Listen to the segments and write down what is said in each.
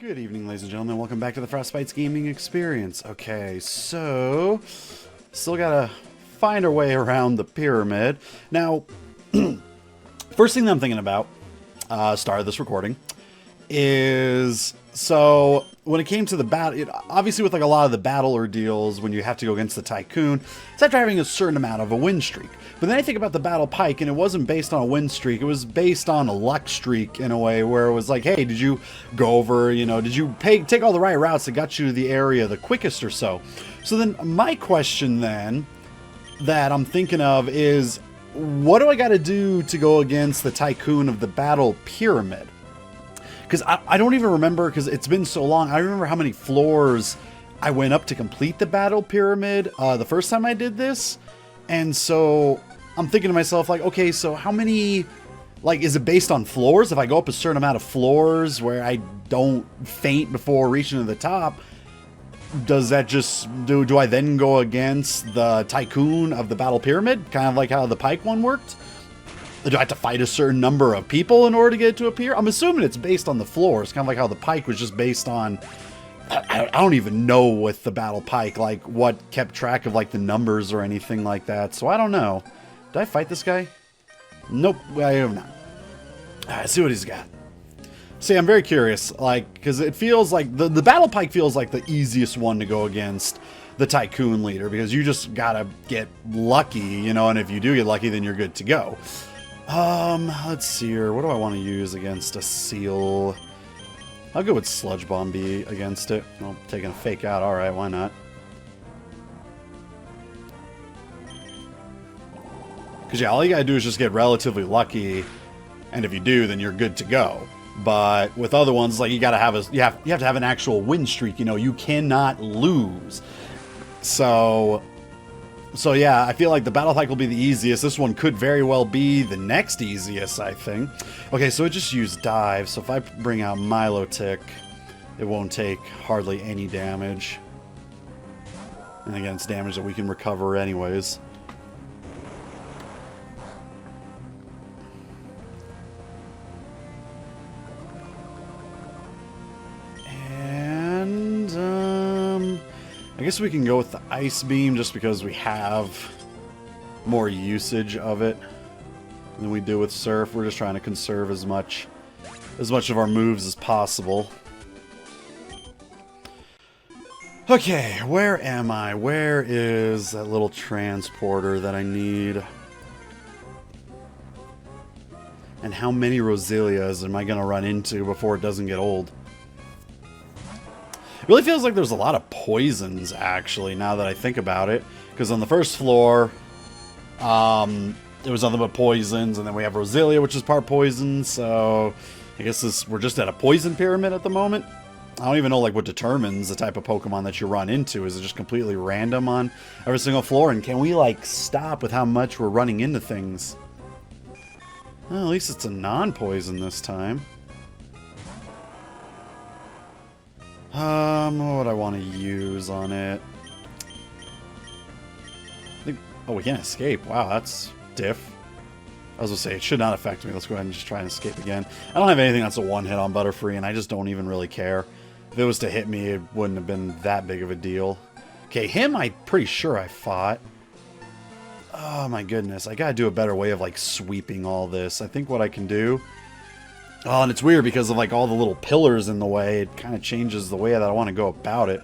Good evening, ladies and gentlemen. Welcome back to the FrostBytez gaming experience. Okay, so still gotta find our way around the pyramid. Now, first thing that I'm thinking about, start of this recording, is so when it came to the battle, obviously with like a lot of the battle ordeals, when you have to go against the tycoon, it's after having a certain amount of a win streak. But then I think about the battle pike, and it wasn't based on a win streak; it was based on a luck streak in a way, where it was like, hey, did you go over? Did you take all the right routes that got you to the area the quickest or so? So then my question then that I'm thinking of is, what do I got to do to go against the tycoon of the battle pyramid? Because I don't even remember, because it's been so long. I remember how many floors I went up to complete the battle pyramid the first time I did this. And so I'm thinking to myself, like, okay, so how many, like, is it based on floors? If I go up a certain amount of floors where I don't faint before reaching to the top, does that just, do I then go against the tycoon of the battle pyramid? Kind of like how the pike one worked? Do I have to fight a certain number of people in order to get it to appear? I'm assuming it's based on the floors, kind of like how the pike was just based on... I don't even know with the battle pike, like, what kept track of, like, the numbers or anything like that, so I don't know. Did I fight this guy? Nope, I have not. Alright, see what he's got. See, I'm very curious, like, because it feels like... The battle pike feels like the easiest one to go against the tycoon leader, because you just gotta get lucky, and if you do get lucky, then you're good to go. Let's see here. What do I want to use against a seal? How good would Sludge Bomb be against it? Well, taking a fake out. Alright, why not? Because, yeah, all you gotta do is just get relatively lucky, and if you do, then you're good to go. But with other ones, like, you gotta have you have to have an actual win streak, you cannot lose. So yeah, I feel like the battle pike will be the easiest. This one could very well be the next easiest, I think. Okay, so it just used dive, so if I bring out Milotic, it won't take hardly any damage. And again, it's damage that we can recover anyways. I guess we can go with the Ice Beam just because we have more usage of it than we do with Surf. We're just trying to conserve as much of our moves as possible. Okay, where am I? Where is that little transporter that I need? And how many Roselias am I going to run into before it doesn't get old? It really feels like there's a lot of poisons, actually, now that I think about it. Because on the first floor, it was nothing but poisons, and then we have Roselia, which is part poison, so I guess we're just at a poison pyramid at the moment. I don't even know, like, what determines the type of Pokemon that you run into. Is it just completely random on every single floor? And can we, like, stop with how much we're running into things? Well, at least it's a non-poison this time. What would I want to use on it? I think... Oh, we can't escape. Wow, that's diff. I was going to say, it should not affect me. Let's go ahead and just try and escape again. I don't have anything that's a one-hit on Butterfree, and I just don't even really care. If it was to hit me, it wouldn't have been that big of a deal. Okay, him I'm pretty sure I fought. Oh my goodness, I gotta do a better way of, like, sweeping all this. I think what I can do... Oh, and it's weird because of, like, all the little pillars in the way. It kind of changes the way that I want to go about it.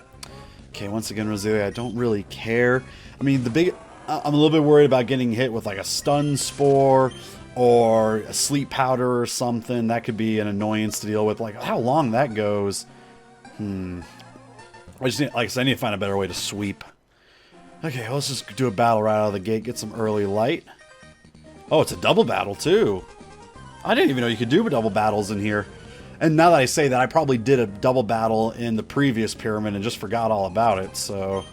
Okay, once again, Roselia, I don't really care. I mean, I'm a little bit worried about getting hit with, like, a stun spore or a sleep powder or something. That could be an annoyance to deal with. Like, how long that goes. I just need, like I said, I need to find a better way to sweep. Okay, well, let's just do a battle right out of the gate. Get some early light. Oh, it's a double battle, too. I didn't even know you could do double battles in here. And now that I say that, I probably did a double battle in the previous pyramid and just forgot all about it, so...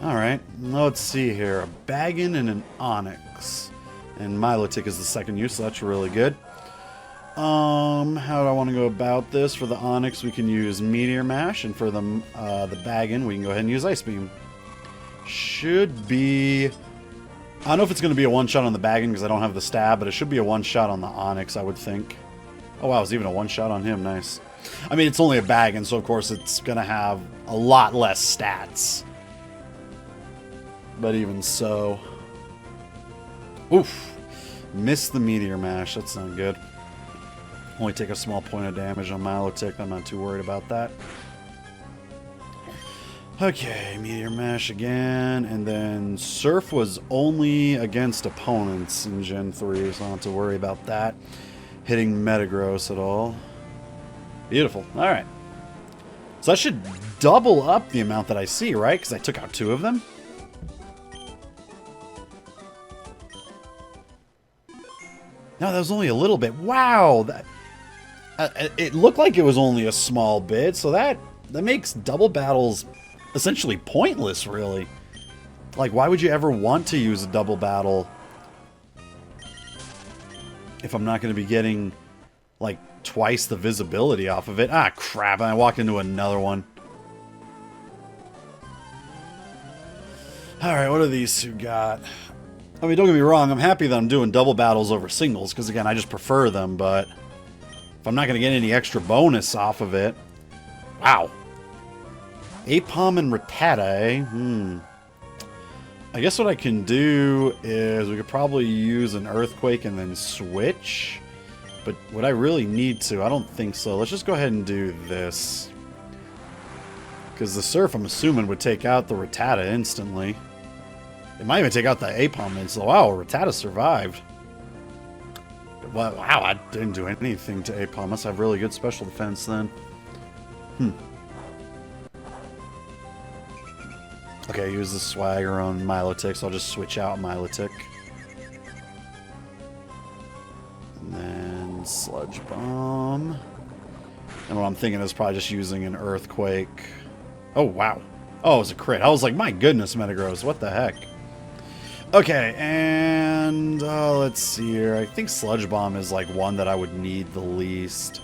Alright, let's see here. A Baggin and an Onyx. And Milotic is the second use, so that's really good. How do I want to go about this? For the Onyx, we can use Meteor Mash, and for the Baggin, we can go ahead and use Ice Beam. Should be... I don't know if it's going to be a one-shot on the Baggin because I don't have the stab, but it should be a one-shot on the Onyx, I would think. Oh wow, it was even a one-shot on him, nice. I mean, it's only a bag, and so of course it's going to have a lot less stats. But even so. Oof. Missed the Meteor Mash. That's not good. Only take a small point of damage on Milotic. I'm not too worried about that. Okay, Meteor Mash again. And then Surf was only against opponents in Gen 3, so I don't have to worry about that hitting Metagross at all. Beautiful. Alright. So that should double up the amount that I see, right? Because I took out 2 of them. No, that was only a little bit. Wow! That, it looked like it was only a small bit, so that makes double battles essentially pointless, really. Like, why would you ever want to use a double battle if I'm not going to be getting, like, twice the visibility off of it? Ah, crap, and I walked into another one. Alright, what are these two got? I mean, don't get me wrong, I'm happy that I'm doing double battles over singles, because, again, I just prefer them, but if I'm not going to get any extra bonus off of it... Wow. Apom and Rattata, I guess what I can do is we could probably use an Earthquake and then switch. But would I really need to? I don't think so. Let's just go ahead and do this. Because the Surf, I'm assuming, would take out the Rattata instantly. It might even take out the Apom instantly. Wow, Rattata survived. Wow, I didn't do anything to Apom. Must have really good special defense then. Okay, use the Swagger on Milotic, so I'll just switch out Milotic. And then Sludge Bomb. And what I'm thinking is probably just using an Earthquake. Oh, wow. Oh, it was a crit. I was like, my goodness, Metagross, what the heck? Okay, and let's see here. I think Sludge Bomb is like one that I would need the least.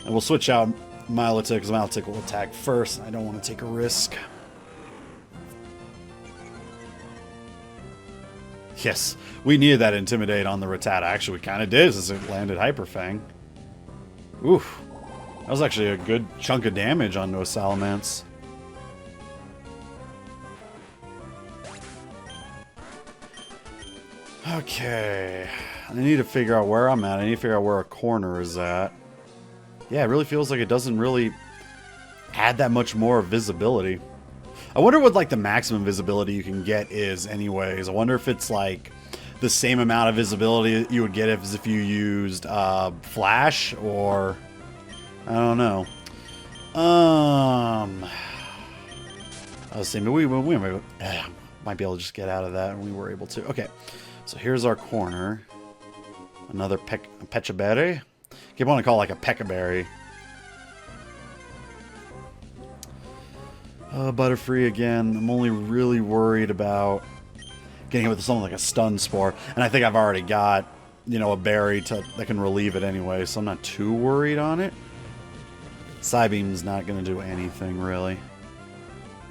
And we'll switch out Milotic, because Milotic will attack first. I don't want to take a risk. Yes, we needed that Intimidate on the Rattata. Actually, we kind of did, since it landed Hyper Fang. Oof. That was actually a good chunk of damage onto a Salamence. Okay. I need to figure out where I'm at. I need to figure out where a corner is at. Yeah, it really feels like it doesn't really add that much more visibility. I wonder what, like, the maximum visibility you can get is anyways. I wonder if it's, like, the same amount of visibility you would get if you used Flash, or... I don't know. I was saying, we might be able to just get out of that, and we were able to. Okay, so here's our corner. Another Pechaberry. Keep on to call it like a Pechaberry. Butterfree again. I'm only really worried about getting hit with something like a Stun Spore. And I think I've already got, you know, a berry that can relieve it anyway, so I'm not too worried on it. Psybeam's not going to do anything, really.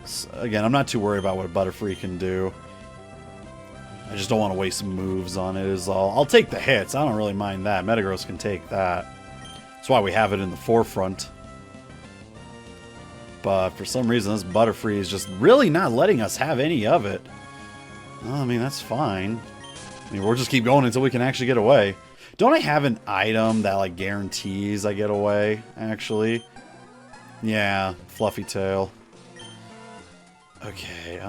So, again, I'm not too worried about what Butterfree can do. I just don't want to waste some moves on it is all. I'll take the hits. I don't really mind that. Metagross can take that. That's why we have it in the forefront. But for some reason, this Butterfree is just really not letting us have any of it. Well, I mean, that's fine. I mean, we'll just keep going until we can actually get away. Don't I have an item that, like, guarantees I get away, actually? Yeah, Fluffy Tail. Okay,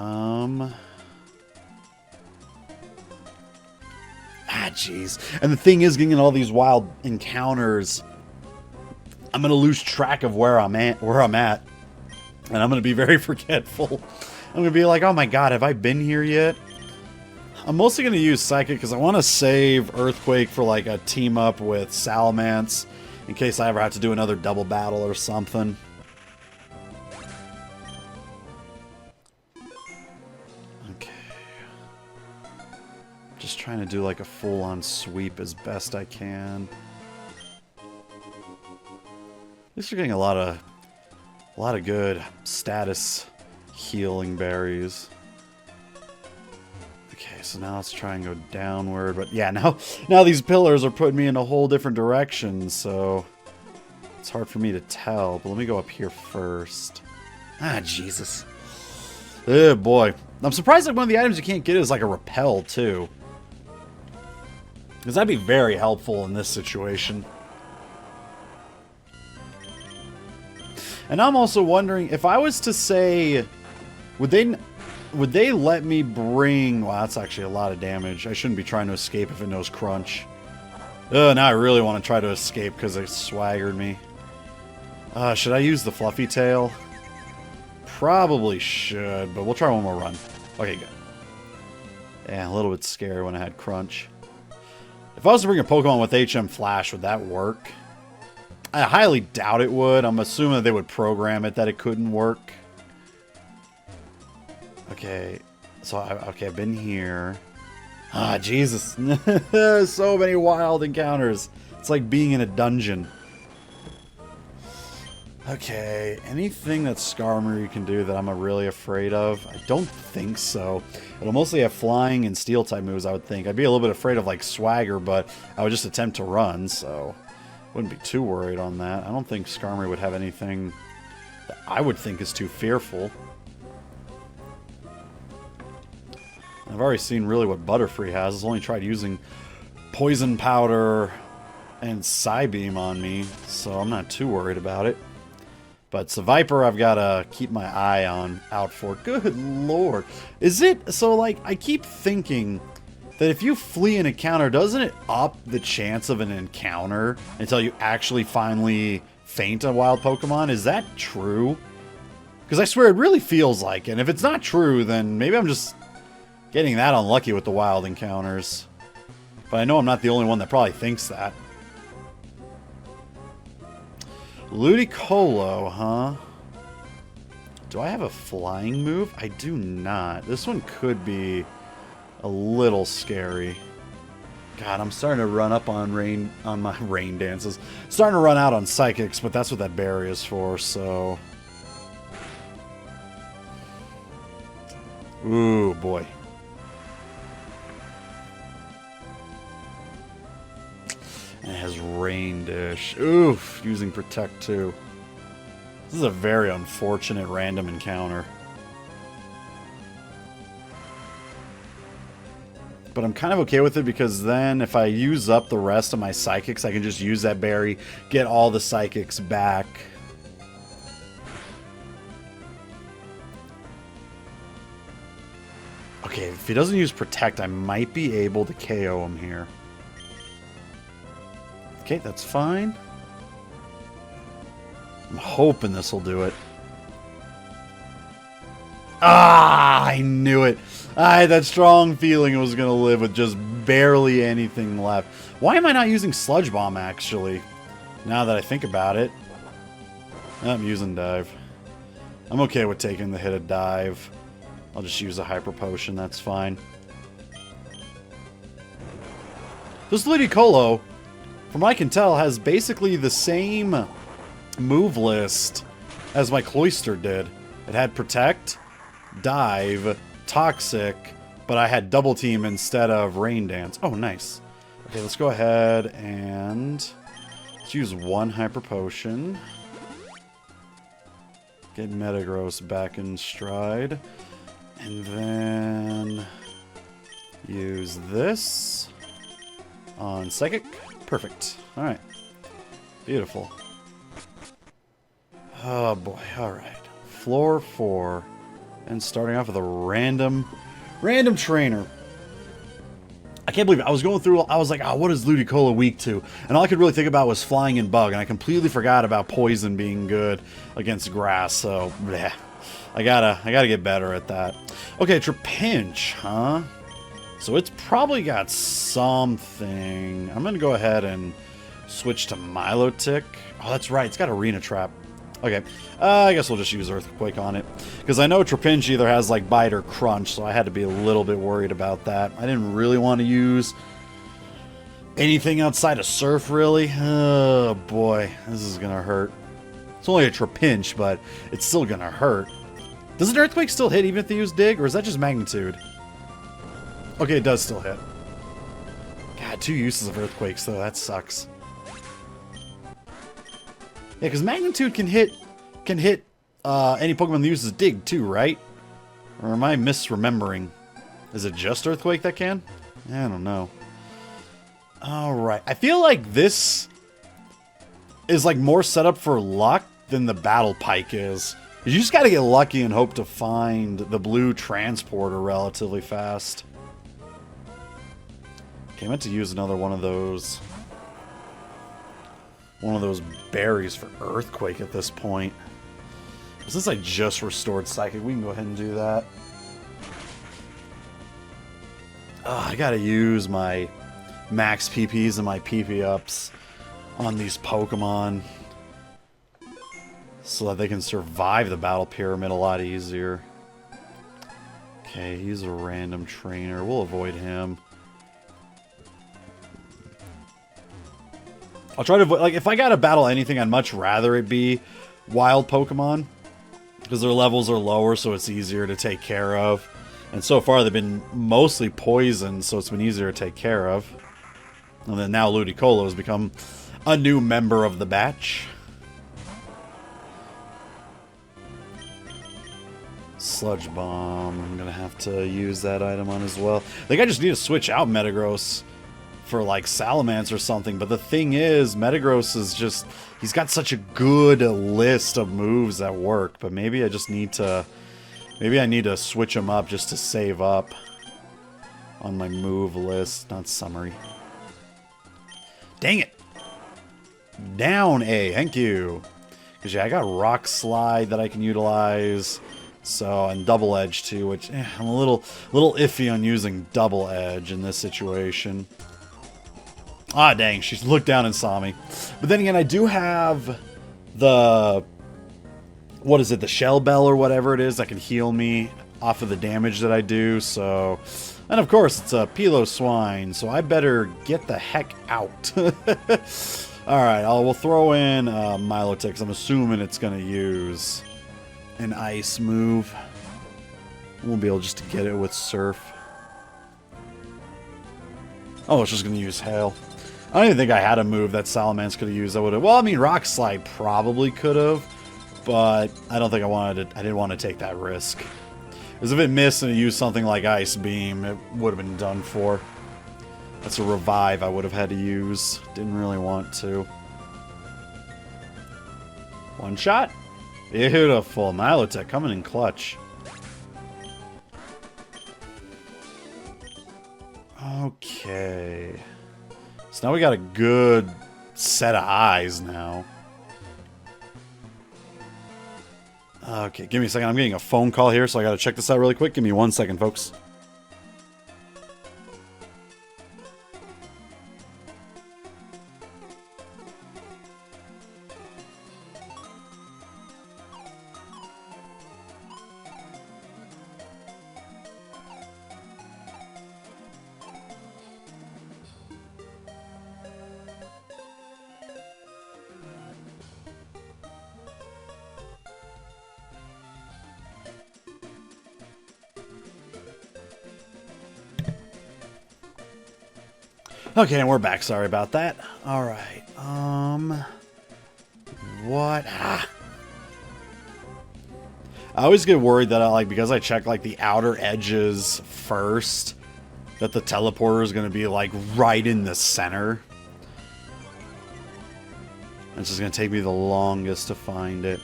jeez. And the thing is, getting in all these wild encounters, I'm gonna lose track of where I'm at. And I'm going to be very forgetful. I'm going to be like, oh my god, have I been here yet? I'm mostly going to use Psychic because I want to save Earthquake for like a team up with Salamence in case I ever have to do another double battle or something. Okay. Just trying to do like a full-on sweep as best I can. At least we're getting a lot of good status healing berries. Okay, so now let's try and go downward. But yeah, now these pillars are putting me in a whole different direction, so It's hard for me to tell, but let me go up here first. Ah, Jesus. Oh, boy. I'm surprised that one of the items you can't get is like a repel, too. Because that'd be very helpful in this situation. And I'm also wondering, if I was to say, would they let me bring... Wow, that's actually a lot of damage. I shouldn't be trying to escape if it knows crunch. Ugh, now I really want to try to escape because it swaggered me. Should I use the fluffy tail? Probably should, but we'll try one more run. Okay, good. Yeah, a little bit scary when I had crunch. If I was to bring a Pokemon with HM Flash, would that work? I highly doubt it would. I'm assuming that they would program it that it couldn't work. Okay, so I've been here. Ah, Jesus. So many wild encounters. It's like being in a dungeon. Okay, anything that Skarmory can do that I'm really afraid of? I don't think so. It'll mostly have flying and steel type moves, I would think. I'd be a little bit afraid of like Swagger, but I would just attempt to run, so wouldn't be too worried on that. I don't think Skarmory would have anything that I would think is too fearful. I've already seen really what Butterfree has. It's only tried using Poison Powder and Psybeam on me, so I'm not too worried about it. But Seviper, I've got to keep my eye out for. Good lord. Is it... So, like, I keep thinking that if you flee an encounter, doesn't it up the chance of an encounter until you actually finally faint a wild Pokemon? Is that true? Because I swear it really feels like it. And if it's not true, then maybe I'm just getting that unlucky with the wild encounters. But I know I'm not the only one that probably thinks that. Ludicolo, huh? Do I have a flying move? I do not. This one could be a little scary. God, I'm starting to run up on my rain dances. Starting to run out on psychics, but that's what that berry is for, so... Ooh, boy. And it has Rain Dish. Oof, using Protect too. This is a very unfortunate random encounter. But I'm kind of okay with it because then if I use up the rest of my Psychics, I can just use that berry, get all the Psychics back. Okay, if he doesn't use Protect, I might be able to KO him here. Okay, that's fine. I'm hoping this will do it. Ah, I knew it. I had that strong feeling it was going to live with just barely anything left. Why am I not using Sludge Bomb, actually? Now that I think about it. I'm using Dive. I'm okay with taking the hit of Dive. I'll just use a Hyper Potion, that's fine. This Ludicolo, from what I can tell, has basically the same move list as my Cloyster did. It had Protect, Dive, Toxic, but I had Double Team instead of Rain Dance. Oh, nice. Okay, let's go ahead and let's use one Hyper Potion. Get Metagross back in stride. And then use this on Psychic. Perfect. Alright. Beautiful. Oh boy. Alright. Floor 4. And starting off with a random trainer. I can't believe it. I was going through, I was like, oh, what is Ludicolo weak to? And all I could really think about was Flying and Bug. And I completely forgot about Poison being good against Grass. So, bleh. I gotta get better at that. Okay, Trapinch, huh? So it's probably got something. I'm gonna go ahead and switch to Milotic. Oh, that's right. It's got Arena Trap. Okay, I guess we'll just use Earthquake on it. Because I know Trapinch either has, like, Bite or Crunch, so I had to be a little bit worried about that. I didn't really want to use anything outside of Surf, really. Oh, boy. This is gonna hurt. It's only a Trapinch, but it's still gonna hurt. Does an Earthquake still hit even if they use Dig, or is that just Magnitude? Okay, it does still hit. God, 2 uses of Earthquakes, though. That sucks. Yeah, because Magnitude can hit any Pokemon that uses Dig too, right? Or am I misremembering? Is it just Earthquake that can? I don't know. Alright. I feel like this is like more set up for luck than the Battle Pike is. You just gotta get lucky and hope to find the blue transporter relatively fast. Okay, I meant to use another one of those berries for Earthquake at this point. Since I just restored Psychic, we can go ahead and do that. I gotta use my max PPs and my PP ups on these Pokemon so that they can survive the Battle Pyramid a lot easier. Okay, he's a random trainer. We'll avoid him. I'll try to avoid, like, if I gotta battle anything, I'd much rather it be wild Pokemon, because their levels are lower, so it's easier to take care of. And so far, they've been mostly poisoned, so it's been easier to take care of. And then now Ludicolo has become a new member of the batch. Sludge Bomb. I'm going to have to use that item on as well. I think I just need to switch out Metagross for, like, Salamence or something. But the thing is, Metagross is just... He's got such a good list of moves that work. But maybe I just need to... Maybe I need to switch them up just to save up on my move list, not summary. Dang it! Down A, thank you. Because yeah, I got Rock Slide that I can utilize. So, and Double Edge too, which I'm a little iffy on using Double Edge in this situation. Ah, dang, she looked down and saw me. But then again, I do have the... What is it, the Shell Bell or whatever it is that can heal me off of the damage that I do, so... And of course, it's a Piloswine, so I better get the heck out. Alright, we'll throw in Milotic. I'm assuming it's going to use an Ice move. We'll be able just to get it with Surf. Oh, it's just going to use Hail. I don't even think I had a move that Salamence could have used. I would have... Well, I mean, Rock Slide probably could have. But I don't think I didn't want to take that risk. Because if it missed and it used something like Ice Beam, it would have been done for. That's a revive I would have had to use. Didn't really want to. One shot? Beautiful. Milotic coming in clutch. Okay. So now we got a good set of eyes now. Okay, give me a second. I'm getting a phone call here, so I gotta check this out really quick. Give me 1 second, folks. Okay, and we're back. Sorry about that. Alright, what? I always get worried that because I check, like, the outer edges first, that the teleporter is going to be, like, right in the center. It's just going to take me the longest to find it.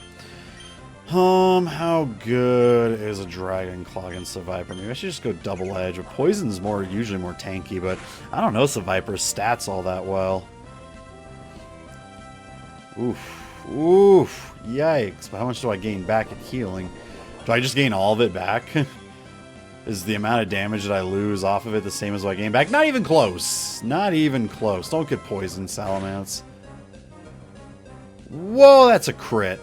How good is a Dragon Claw against the Viper? Maybe I should just go Double Edge. But Poison's usually more tanky, but I don't know if the Viper's stats all that well. Oof. Oof. Yikes. But how much do I gain back in healing? Do I just gain all of it back? Is the amount of damage that I lose off of it the same as what I gain back? Not even close. Not even close. Don't get poisoned, Salamence. Whoa, that's a crit.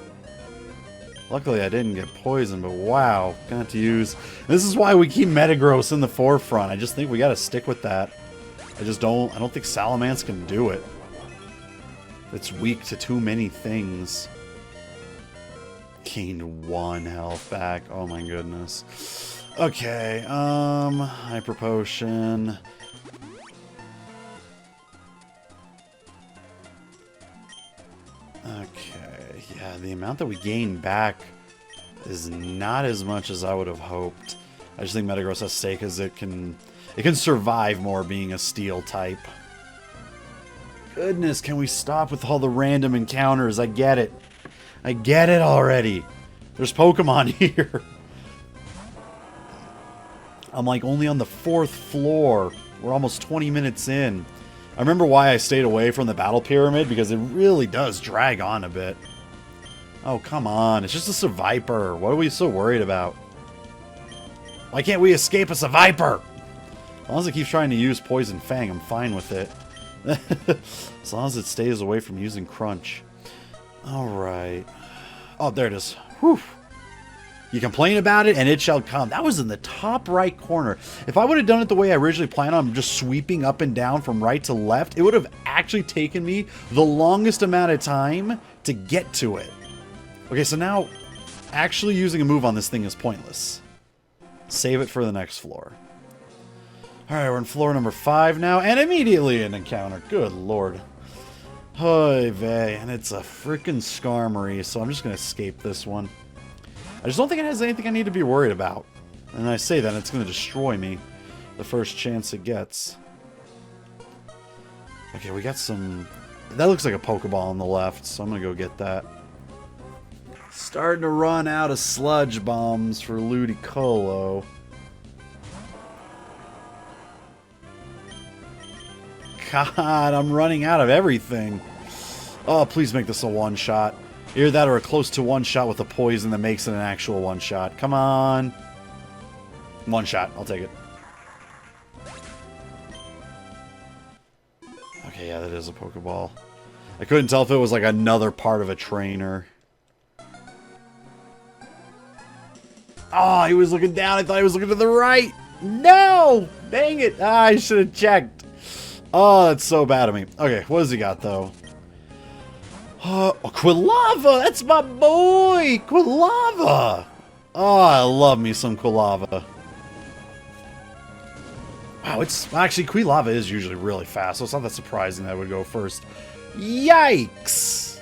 Luckily, I didn't get poisoned, but wow. Gonna have to use... This is why we keep Metagross in the forefront. I just think we gotta stick with that. I don't think Salamence can do it. It's weak to too many things. Gained 1 health back. Oh my goodness. Okay, Hyper Potion. Okay. the amount that we gain back is not as much as I would have hoped. I just think Metagross has stake as it can survive more being a steel type. Goodness, can we stop with all the random encounters? I get it. I get it already. There's Pokemon here. I'm like only on the 4th floor. We're almost 20 minutes in. I remember why I stayed away from the battle pyramid, because it really does drag on a bit. Oh, come on. It's just a Seviper. What are we so worried about? Why can't we escape a Seviper? As long as it keeps trying to use Poison Fang, I'm fine with it. As long as it stays away from using Crunch. Alright. Oh, there it is. Whew. You complain about it, and it shall come. That was in the top right corner. If I would have done it the way I originally planned on, just sweeping up and down from right to left, it would have actually taken me the longest amount of time to get to it. Okay, so now actually using a move on this thing is pointless. Save it for the next floor. Alright, we're on floor number 5 now, and immediately an encounter. Good lord. Oy vey, and it's a freaking Skarmory, so I'm just going to escape this one. I just don't think it has anything I need to be worried about. And I say that, it's going to destroy me the first chance it gets. Okay, we got some... That looks like a Pokeball on the left, so I'm going to go get that. Starting to run out of Sludge Bombs for Ludicolo. God, I'm running out of everything. Oh, please make this a one-shot. Either that or a close to one-shot with a poison that makes it an actual one-shot. Come on. One-shot. I'll take it. Okay, yeah, that is a Pokeball. I couldn't tell if it was like another part of a trainer. Oh, he was looking down. I thought he was looking to the right. No! Dang it. Ah, I should have checked. Oh, that's so bad of me. Okay, what does he got, though? Oh, Quilava! That's my boy! Quilava! Oh, I love me some Quilava. Wow, it's... Actually, Quilava is usually really fast, so it's not that surprising that I would go first. Yikes!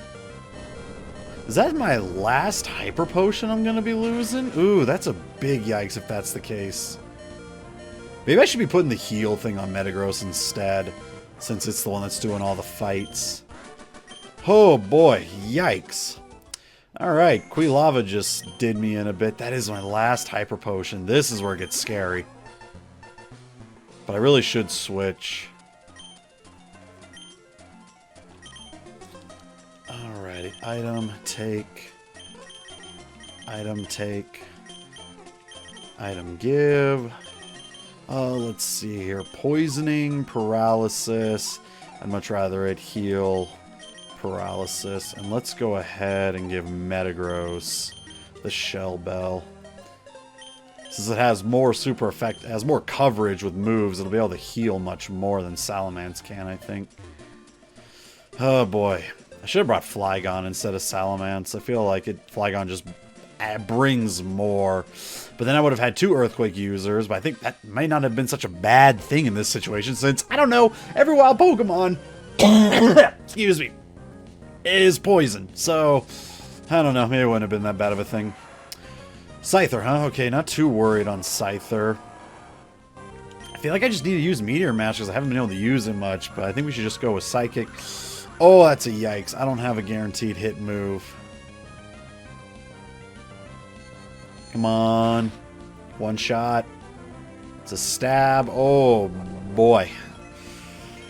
Is that my last Hyper Potion I'm going to be losing? Ooh, that's a big yikes if that's the case. Maybe I should be putting the heal thing on Metagross instead, since it's the one that's doing all the fights. Oh boy, yikes. Alright, Quilava just did me in a bit. That is my last Hyper Potion. This is where it gets scary. But I really should switch. Alrighty, item, take. Item, take. Item, give. Let's see here. Poisoning, paralysis. I'd much rather it heal paralysis. And let's go ahead and give Metagross the Shell Bell. Since it has more super effect, has more coverage with moves, it'll be able to heal much more than Salamence can, I think. Oh boy. I should have brought Flygon instead of Salamence. I feel like Flygon just brings more. But then I would have had 2 Earthquake users, but I think that might not have been such a bad thing in this situation, since, I don't know, every wild Pokemon, excuse me, is poison. So, I don't know, maybe it wouldn't have been that bad of a thing. Scyther, huh? Okay, not too worried on Scyther. I feel like I just need to use Meteor Mash because I haven't been able to use it much, but I think we should just go with Psychic. Oh, that's a yikes. I don't have a guaranteed hit move. Come on. One shot. It's a stab. Oh, boy.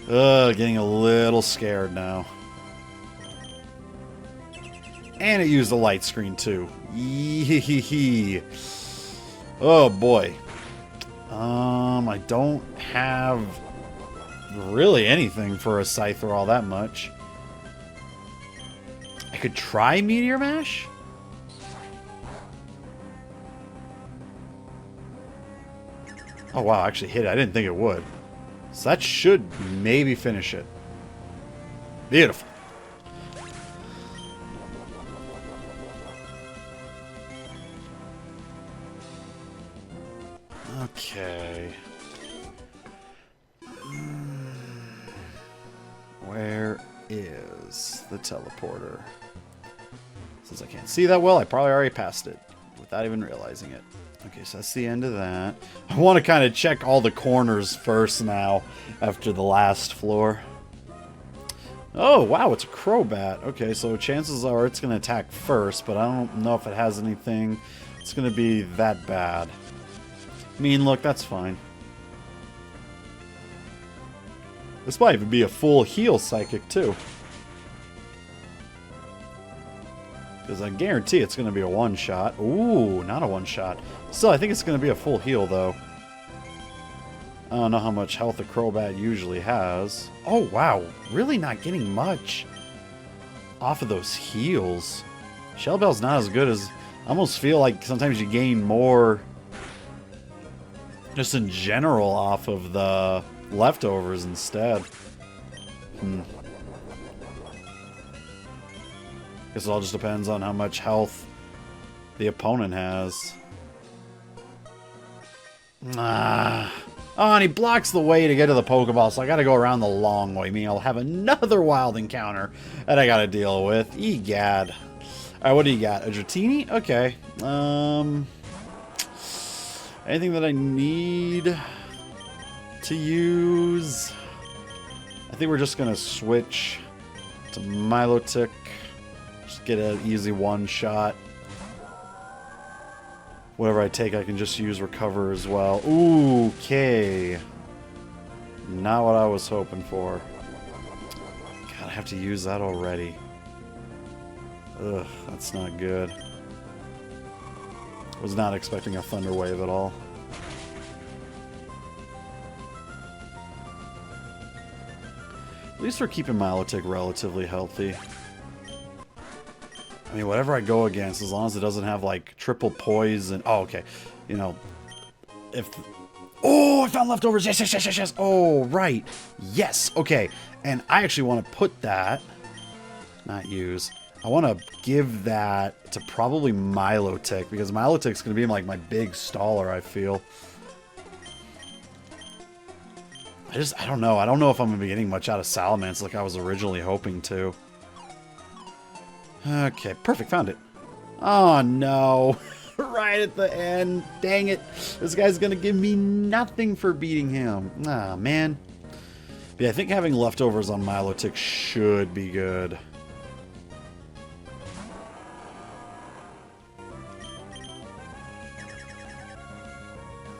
Ugh, getting a little scared now. And it used the light screen, too. Yee-hee-hee. Oh, boy. I don't have really anything for a Scyther all that much. I could try Meteor Mash? Oh, wow, I actually hit it. I didn't think it would. So that should maybe finish it. Beautiful. Okay. Where is the teleporter? Since I can't see that well, I probably already passed it without even realizing it. Okay, so that's the end of that. I want to kind of check all the corners first now after the last floor. Oh, wow, it's a Crobat. Okay, so chances are it's going to attack first, but I don't know if it has anything it's going to be that bad. Mean look, that's fine. This might even be a full heal psychic, too. Because I guarantee it's going to be a one-shot. Ooh, not a one-shot. Still, I think it's going to be a full heal, though. I don't know how much health a Crobat usually has. Oh, wow. Really not getting much off of those heals. Shell Bell's not as good as... I almost feel like sometimes you gain more just in general off of the leftovers instead. Guess it all just depends on how much health the opponent has. Oh, and he blocks the way to get to the Pokeball, so I gotta go around the long way. Meaning I'll have another wild encounter that I gotta deal with. Egad. Alright, what do you got? A Dratini? Okay. Anything that I need to use? I think we're just gonna switch to Milotic. Just get an easy one-shot. Whatever I take, I can just use Recover as well. Ooh, okay. Not what I was hoping for. God, I have to use that already. Ugh, that's not good. Was not expecting a Thunder Wave at all. At least we're keeping Milotic relatively healthy. I mean, whatever I go against, as long as it doesn't have, like, triple poison... Oh, okay. You know, if... Oh, I found leftovers! Yes, yes, yes, yes, yes! Oh, right. Yes, okay. And I actually want to put that... Not use. I want to give that to probably Milotic, because Milotic's going to be, like, my big staller, I feel. I don't know. I don't know if I'm going to be getting much out of Salamence like I was originally hoping to. Okay, perfect, found it. Oh no, right at the end. Dang it, this guy's gonna give me nothing for beating him. Ah, man. But yeah, I think having leftovers on Milotic should be good.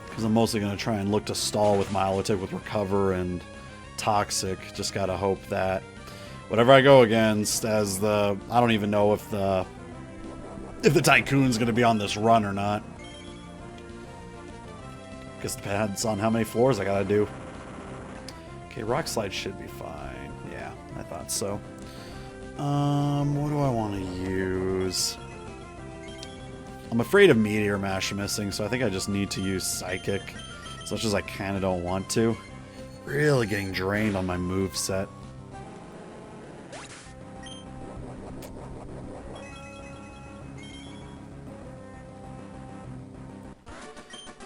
Because I'm mostly gonna try and look to stall with Milotic with Recover and Toxic. Just gotta hope that whatever I go against, as the... I don't even know if the Tycoon's going to be on this run or not. Guess it depends on how many floors I got to do. Okay, Rock Slide should be fine. Yeah, I thought so. What do I want to use? I'm afraid of Meteor Mash missing, so I think I just need to use Psychic. As much as I kind of don't want to. Really getting drained on my moveset.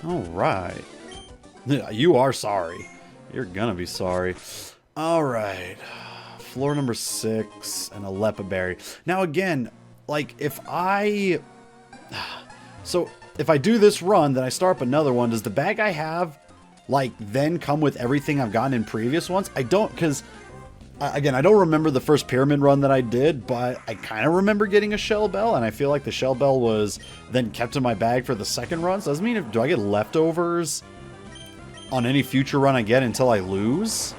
Alright. You are sorry. You're gonna be sorry. Alright. Floor number 6 and a Lepa Berry. Now again, like if I... So if I do this run, then I start up another one, does the bag I have, like, then come with everything I've gotten in previous ones? I don't, because... Again, I don't remember the first Pyramid run that I did, but I kind of remember getting a Shell Bell, and I feel like the Shell Bell was then kept in my bag for the second run. So does that mean, do I get leftovers on any future run I get until I lose?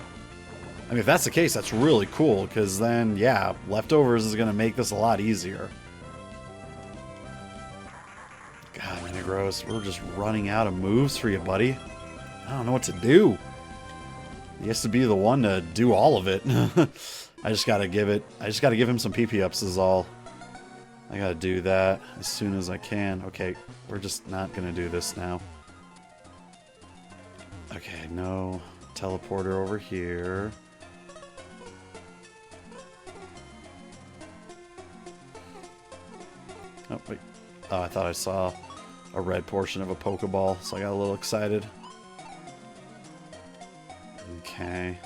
I mean, if that's the case, that's really cool, because then, yeah, leftovers is going to make this a lot easier. God, Metagross, we're just running out of moves for you, buddy. I don't know what to do. He has to be the one to do all of it. I just gotta give him some PP ups is all. I gotta do that as soon as I can. Okay, we're just not gonna do this now. Okay, no teleporter over here. Oh, wait. Oh, I thought I saw a red portion of a Pokeball, so I got a little excited. Okay.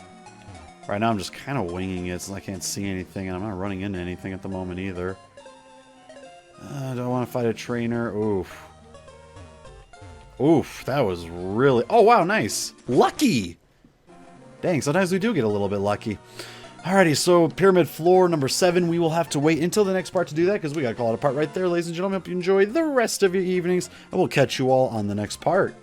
Right now I'm just kind of winging it since I can't see anything, and I'm not running into anything at the moment either. Do I want to fight a trainer? Oof. Oof, that was really... Oh, wow, nice. Lucky! Dang, sometimes we do get a little bit lucky. Alrighty, so pyramid floor number 7. We will have to wait until the next part to do that because we got to call it a part right there, ladies and gentlemen. Hope you enjoy the rest of your evenings, and we'll catch you all on the next part.